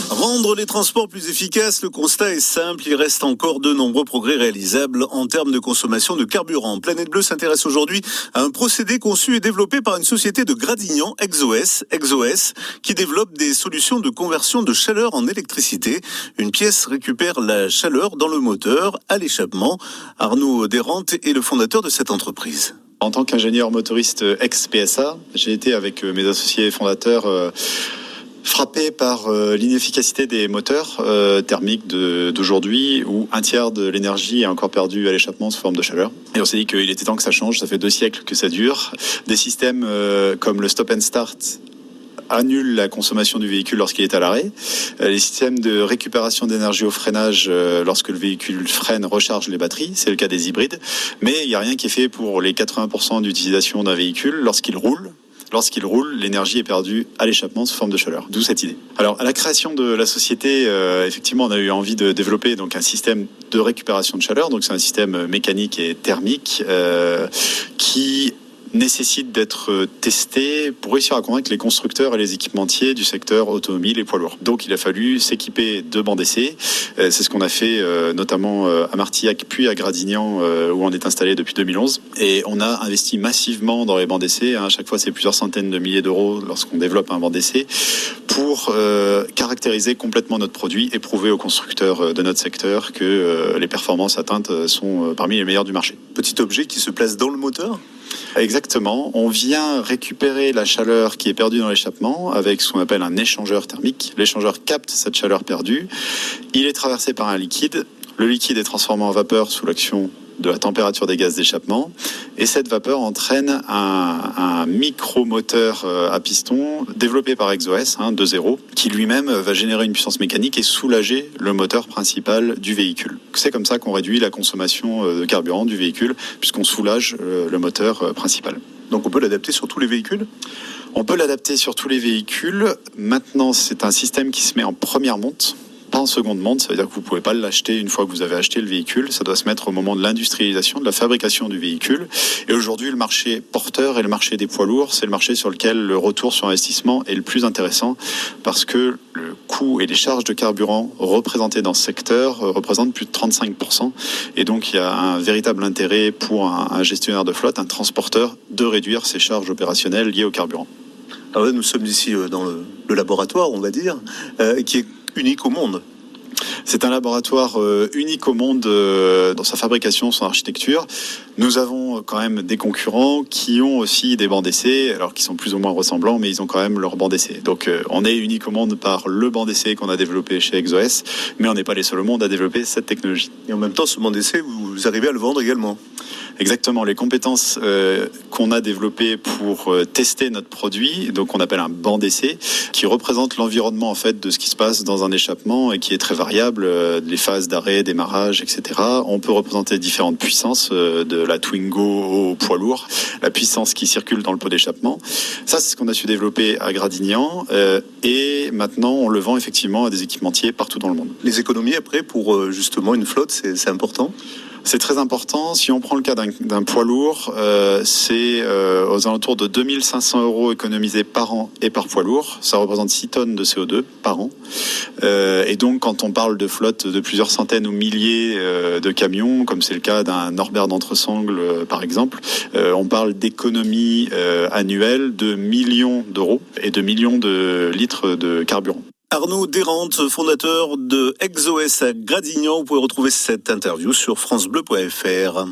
Rendre les transports plus efficaces, le constat est simple, il reste encore de nombreux progrès réalisables en termes de consommation de carburant. Planète Bleue s'intéresse aujourd'hui à un procédé conçu et développé par une société de Gradignan, Exoes, qui développe des solutions de conversion de chaleur en électricité. Une pièce récupère la chaleur dans le moteur, à l'échappement. Arnaud Desrantes est le fondateur de cette entreprise. En tant qu'ingénieur motoriste ex-PSA, j'ai été avec mes associés fondateurs frappé par l'inefficacité des moteurs thermiques d'aujourd'hui, où un tiers de l'énergie est encore perdue à l'échappement sous forme de chaleur. Et on s'est dit qu'il était temps que ça change, ça fait 2 siècles que ça dure. Des systèmes comme le stop and start annulent la consommation du véhicule lorsqu'il est à l'arrêt. Les systèmes de récupération d'énergie au freinage, lorsque le véhicule freine, recharge les batteries. C'est le cas des hybrides. Mais il n'y a rien qui est fait pour les 80% d'utilisation d'un véhicule lorsqu'il roule. Lorsqu'il roule, l'énergie est perdue à l'échappement sous forme de chaleur. D'où cette idée. Alors, à la création de la société, effectivement, on a eu envie de développer donc un système de récupération de chaleur. Donc, c'est un système mécanique et thermique qui nécessite d'être testé pour réussir à convaincre les constructeurs et les équipementiers du secteur automobile et poids lourds. Donc il a fallu s'équiper de bancs d'essai. C'est ce qu'on a fait notamment à Martillac puis à Gradignan où on est installé depuis 2011. Et on a investi massivement dans les bancs d'essai. À chaque fois c'est plusieurs centaines de milliers d'euros lorsqu'on développe un banc d'essai pour caractériser complètement notre produit et prouver aux constructeurs de notre secteur que les performances atteintes sont parmi les meilleures du marché. Petit objet qui se place dans le moteur ? Exactement. On vient récupérer la chaleur qui est perdue dans l'échappement avec ce qu'on appelle un échangeur thermique. L'échangeur capte cette chaleur perdue. Il est traversé par un liquide. Le liquide est transformé en vapeur sous l'action de la température des gaz d'échappement. Et cette vapeur entraîne un micromoteur à piston développé par Exoes 2.0 qui lui-même va générer une puissance mécanique et soulager le moteur principal du véhicule. C'est comme ça qu'on réduit la consommation de carburant du véhicule puisqu'on soulage le moteur principal. Donc on peut l'adapter sur tous les véhicules ? On peut l'adapter sur tous les véhicules. Maintenant, c'est un système qui se met en première monte. Pas en seconde monte, ça veut dire que vous ne pouvez pas l'acheter une fois que vous avez acheté le véhicule. Ça doit se mettre au moment de l'industrialisation, de la fabrication du véhicule. Et aujourd'hui, le marché porteur et le marché des poids lourds, c'est le marché sur lequel le retour sur investissement est le plus intéressant parce que le coût et les charges de carburant représentées dans ce secteur représentent plus de 35%. Et donc, il y a un véritable intérêt pour un gestionnaire de flotte, un transporteur, de réduire ses charges opérationnelles liées au carburant. Alors là, nous sommes ici dans le laboratoire, on va dire, qui est unique au monde. C'est un laboratoire unique au monde dans sa fabrication, son architecture. Nous avons quand même des concurrents qui ont aussi des bancs d'essai, alors qui sont plus ou moins ressemblants, mais ils ont quand même leurs bancs d'essai. Donc on est unique au monde par le banc d'essai qu'on a développé chez Exoes, mais on n'est pas les seuls au monde à développer cette technologie. Et en même temps, ce banc d'essai, vous arrivez à le vendre également ? Exactement, les compétences qu'on a développées pour tester notre produit, donc on appelle un banc d'essai, qui représente l'environnement en fait de ce qui se passe dans un échappement et qui est très variable, les phases d'arrêt, démarrage, etc. On peut représenter différentes puissances, de la Twingo au poids lourd, la puissance qui circule dans le pot d'échappement. Ça, c'est ce qu'on a su développer à Gradignan et maintenant on le vend effectivement à des équipementiers partout dans le monde. Les économies après pour justement une flotte, c'est important ? C'est très important. Si on prend le cas d'un poids lourd, c'est aux alentours de 2 500 € économisés par an et par poids lourd. Ça représente 6 tonnes de CO2 par an. Et donc, quand on parle de flotte de plusieurs centaines ou milliers de camions, comme c'est le cas d'un Norbert d'Entresangles, par exemple, on parle d'économies annuelles de millions d'euros et de millions de litres de carburant. Arnaud Desrantes, fondateur de Exoes à Gradignan. Vous pouvez retrouver cette interview sur francebleu.fr.